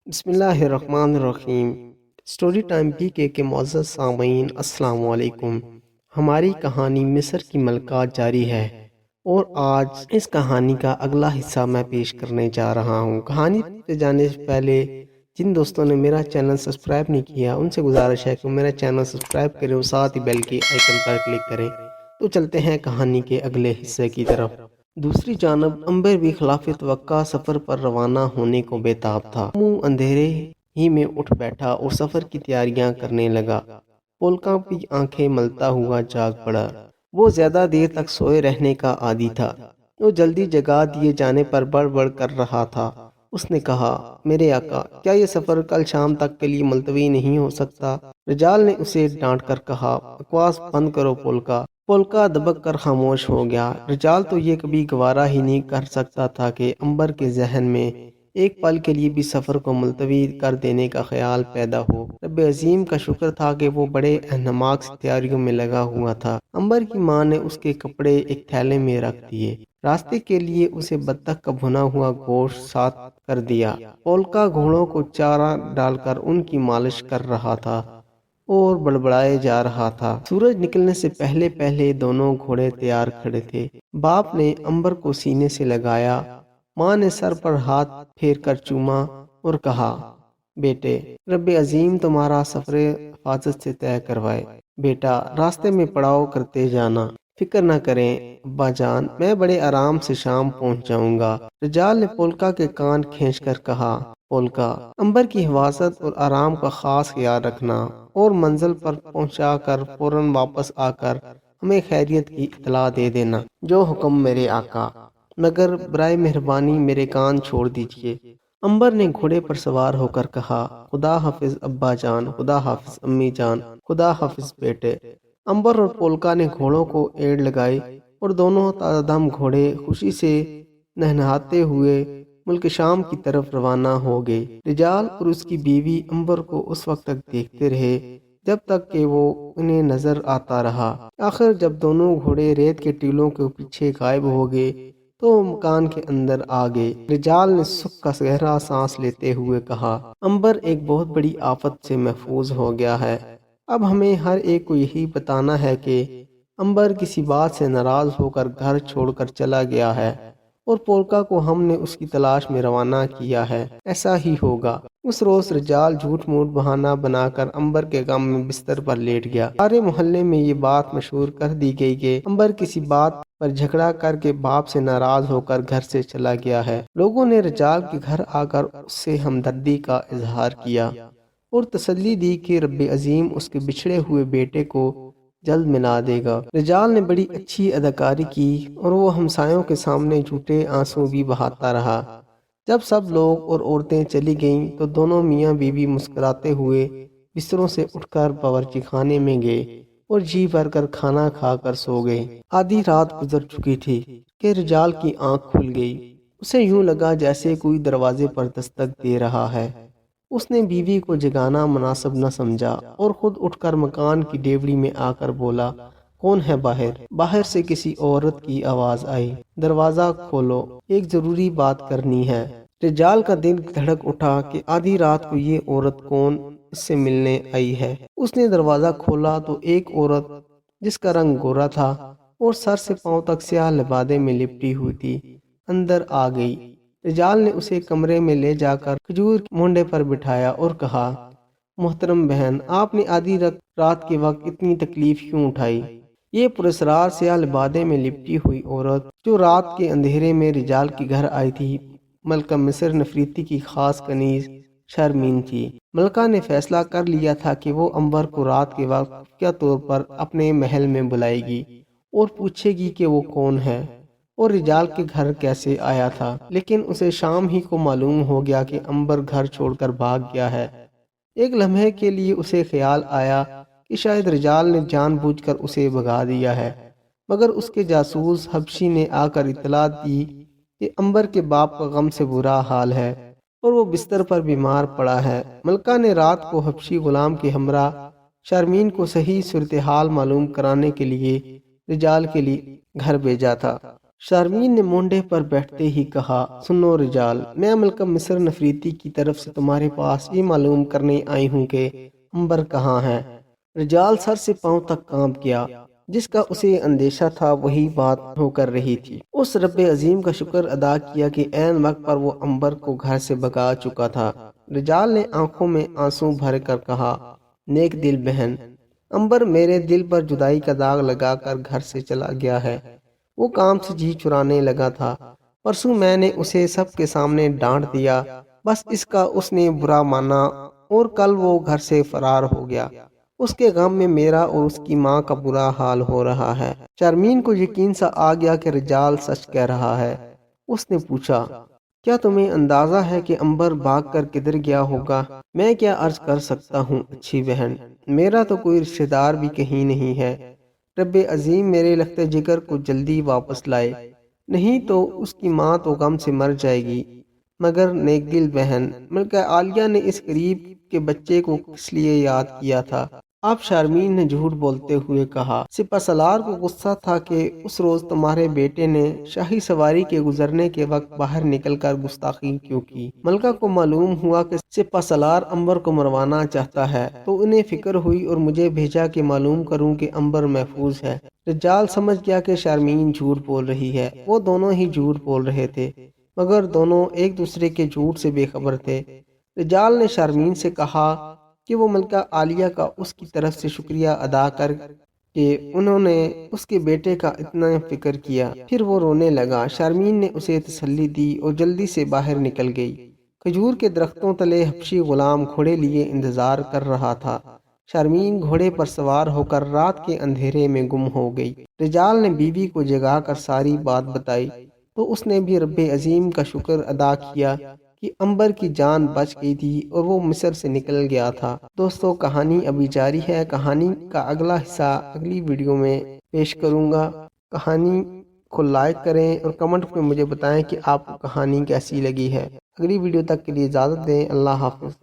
بسم اللہ الرحمن الرحیم۔ سٹوری ٹائم پی کے معزز سامعین، السلام علیکم۔ ہماری کہانی مصر کی ملکہ جاری ہے اور آج اس کہانی کا اگلا حصہ میں پیش کرنے جا رہا ہوں۔ کہانی پہ جانے سے پہلے جن دوستوں نے میرا چینل سبسکرائب نہیں کیا ان سے گزارش ہے کہ میرا چینل سبسکرائب کریں اور ساتھ ہی بیل کے آئیکن پر کلک کریں۔ تو چلتے ہیں کہانی کے اگلے حصے کی طرف۔ دوسری جانب امبر بھی خلاف توقع سفر پر روانہ ہونے کو بے تاب تھا۔ منہ اندھیرے ہی میں اٹھ بیٹھا اور سفر کی تیاریاں کرنے لگا۔ پولکا بھی آنکھیں ملتا ہوا جاگ پڑا۔ وہ زیادہ دیر تک سوئے رہنے کا عادی تھا۔ وہ جلدی جگا دیے جانے پر بڑبڑ کر رہا تھا۔ اس نے کہا، میرے آقا، کیا یہ سفر کل شام تک کے لیے ملتوی نہیں ہو سکتا؟ رجال نے اسے ڈانٹ کر کہا، بکواس بند کرو پولکا۔ پولکا دبک کر خاموش ہو گیا۔ رجال تو یہ کبھی گوارا ہی نہیں کر سکتا تھا کہ امبر کے ذہن میں ایک پل کے لیے بھی سفر کو ملتوی کر دینے کا خیال پیدا ہو۔ رب عظیم کا شکر تھا کہ وہ بڑے اہنامک تیاریوں میں لگا ہوا تھا۔ امبر کی ماں نے اس کے کپڑے ایک تھیلے میں رکھ دیے۔ راستے کے لیے اسے بطخ کا بھنا ہوا گوشت ساتھ کر دیا۔ پولکا گھوڑوں کو چارہ ڈال کر ان کی مالش کر رہا تھا اور بڑبڑائے جا رہا تھا۔ سورج نکلنے سے پہلے پہلے دونوں گھوڑے تیار کھڑے تھے۔ باپ نے امبر کو سینے سے لگایا۔ ماں نے سر پر ہاتھ پھیر کر چوما اور کہا، بیٹے، رب عظیم تمہارا سفر حفاظت سے طے کروائے۔ بیٹا، راستے میں پڑاؤ کرتے جانا۔ فکر نہ کریں ابا جان، میں بڑے آرام سے شام پہنچ جاؤں گا۔ رجال نے پولکا کے کان کھینچ کر کہا، پولکا، امبر کی حفاظت اور آرام کا خاص خیال رکھنا اور منزل پر پہنچا کر فوراً واپس آ کر ہمیں خیریت کی اطلاع دے دینا۔ جو حکم میرے آقا، مگر برائے مہربانی میرے کان چھوڑ دیجیے۔ امبر نے گھوڑے پر سوار ہو کر کہا، خدا حافظ ابا جان، خدا حافظ امی جان، خدا حافظ بیٹے۔ امبر اور پولکا نے گھوڑوں کو ایڑ لگائی اور دونوں تازہ دم گھوڑے خوشی سے نہنہاتے ہوئے ملک شام کی طرف روانہ ہو گئے۔ رجال اور اس کی بیوی امبر کو اس وقت تک دیکھتے رہے جب تک کہ وہ انہیں نظر آتا رہا۔ آخر جب دونوں گھوڑے ریت کے ٹیلوں کے پیچھے غائب ہو گئے تو وہ مکان کے اندر آ گئے۔ رجال نے سکھ کا گہرا سانس لیتے ہوئے کہا، امبر ایک بہت بڑی آفت سے محفوظ ہو گیا ہے۔ اب ہمیں ہر ایک کو یہی بتانا ہے کہ امبر کسی بات سے ناراض ہو کر گھر چھوڑ کر چلا گیا ہے اور پولکا کو ہم نے اس کی تلاش میں روانہ کیا ہے۔ ایسا ہی ہوگا۔ اس روز رجال جھوٹ موٹ بہانہ بنا کر امبر کے غم میں بستر پر لیٹ گیا۔ سارے محلے میں یہ بات مشہور کر دی گئی کہ امبر کسی بات پر جھگڑا کر کے باپ سے ناراض ہو کر گھر سے چلا گیا ہے۔ لوگوں نے رجال کے گھر آ کر اس سے ہمدردی کا اظہار کیا اور تسلی دی کہ رب عظیم اس کے بچھڑے ہوئے بیٹے کو جلد ملا دے گا۔ رجال نے بڑی اچھی اداکاری کی اور وہ ہمسایوں کے سامنے جھوٹے آنسو بھی بہاتا رہا۔ جب سب لوگ اور عورتیں چلی گئیں تو دونوں میاں بیوی مسکراتے ہوئے بستروں سے اٹھ کر باورچی خانے میں گئے اور جی بھر کر کھانا کھا کر سو گئے۔ آدھی رات گزر چکی تھی کہ رجال کی آنکھ کھل گئی۔ اسے یوں لگا جیسے کوئی دروازے پر دستک دے رہا ہے۔ اس نے بیوی کو جگانا مناسب نہ سمجھا اور خود اٹھ کر مکان کی ڈیوڑی میں آ کر بولا، کون ہے باہر؟ باہر سے کسی عورت کی آواز آئی، دروازہ کھولو، ایک ضروری بات کرنی ہے۔ رجال کا دل دھڑک اٹھا کہ آدھی رات کو یہ عورت کون اس سے ملنے آئی ہے۔ اس نے دروازہ کھولا تو ایک عورت جس کا رنگ گورا تھا اور سر سے پاؤں تک سیاہ لبادے میں لپٹی ہوئی تھی اندر آ گئی۔ رجال نے اسے کمرے میں لے جا کر کھجور کے مونڈے پر بٹھایا اور کہا، محترم بہن، آپ نے آدھی رات کے وقت اتنی تکلیف کیوں اٹھائی؟ یہ پراسرار سیاہ لبادے میں لپٹی ہوئی عورت جو رات کے اندھیرے میں رجال کے گھر آئی تھی ملکہ مصر نفریتی کی خاص کنیز شرمین تھی۔ ملکہ نے فیصلہ کر لیا تھا کہ وہ امبر کو رات کے وقت خفیہ طور پر اپنے محل میں بلائے گی اور پوچھے گی کہ وہ کون ہے اور رجال کے گھر کیسے آیا تھا۔ لیکن اسے شام ہی کو معلوم ہو گیا کہ امبر گھر چھوڑ کر بھاگ گیا ہے۔ ایک لمحے کے لیے اسے خیال آیا کہ شاید رجال نے جان بوجھ کر اسے بھگا دیا ہے، مگر اس کے جاسوس حبشی نے آ کر اطلاع دی کہ امبر کے باپ کا غم سے برا حال ہے اور وہ بستر پر بیمار پڑا ہے۔ ملکہ نے رات کو حبشی غلام کے ہمراہ شرمین کو صحیح صورتحال معلوم کرانے کے لیے رجال کے لیے گھر بھیجا تھا۔ شارمین نے مونڈے پر بیٹھتے ہی کہا، سنو رجال، میں ملکہ مصر نفریتی کی طرف سے تمہارے پاس یہ معلوم کرنے آئی ہوں کہ امبر کہاں ہے۔ رجال سر سے پاؤں تک کانپ گیا، جس کا اسے اندیشہ تھا وہی بات ہو کر رہی تھی۔ اس رب عظیم کا شکر ادا کیا کہ عین وقت پر وہ امبر کو گھر سے بھگا چکا تھا۔ رجال نے آنکھوں میں آنسو بھر کر کہا، نیک دل بہن، امبر میرے دل پر جدائی کا داغ لگا کر گھر سے چلا گیا ہے۔ وہ کام سے جی چرانے لگا تھا۔ پرسوں میں نے اسے سب کے سامنے ڈانٹ دیا، بس اس کا اس نے برا مانا اور کل وہ گھر سے فرار ہو گیا۔ اس کے غم میں میرا اور اس کی ماں کا برا حال ہو رہا ہے۔ شارمین کو یقین سا آ گیا کہ رجال سچ کہہ رہا ہے۔ اس نے پوچھا، کیا تمہیں اندازہ ہے کہ امبر بھاگ کر کدھر گیا ہوگا؟ میں کیا عرض کر سکتا ہوں اچھی بہن، میرا تو کوئی رشتہ دار بھی کہیں نہیں ہے۔ رب عظیم میرے لخت جگر کو جلدی واپس لائے، نہیں تو اس کی ماں تو غم سے مر جائے گی۔ مگر نیک دل بہن، ملکہ عالیہ نے اس غریب کے بچے کو کس لیے یاد کیا تھا؟ اب شارمین نے جھوٹ بولتے ہوئے کہا، سپہ سالار کو غصہ تھا کہ اس روز تمہارے بیٹے نے شاہی سواری کے گزرنے کے وقت باہر نکل کر گستاخی کیوں کی۔ ملکہ کو معلوم ہوا کہ سپہ سالار امبر کو مروانا چاہتا ہے تو انہیں فکر ہوئی اور مجھے بھیجا کہ معلوم کروں کہ امبر محفوظ ہے۔ رجال سمجھ گیا کہ شارمین جھوٹ بول رہی ہے۔ وہ دونوں ہی جھوٹ بول رہے تھے، مگر دونوں ایک دوسرے کے جھوٹ سے بے خبر تھے۔ رجال نے شارمین سے کہا کہ وہ ملکہ عالیہ کا اس کی طرف سے شکریہ ادا کر کہ انہوں نے اس کے بیٹے کا اتنا فکر کیا۔ پھر وہ رونے لگا۔ شارمین نے اسے تسلی دی اور جلدی سے باہر نکل گئی۔ کھجور کے درختوں تلے حبشی غلام گھوڑے لیے انتظار کر رہا تھا۔ شارمین گھوڑے پر سوار ہو کر رات کے اندھیرے میں گم ہو گئی۔ رجال نے بیوی کو جگا کر ساری بات بتائی تو اس نے بھی رب عظیم کا شکر ادا کیا کہ امبر کی جان بچ گئی تھی اور وہ مصر سے نکل گیا تھا۔ دوستو، کہانی ابھی جاری ہے۔ کہانی کا اگلا حصہ اگلی ویڈیو میں پیش کروں گا۔ کہانی کو لائک کریں اور کمنٹ میں مجھے بتائیں کہ آپ کو کہانی کیسی لگی ہے۔ اگلی ویڈیو تک کے لیے اجازت دیں۔ اللہ حافظ۔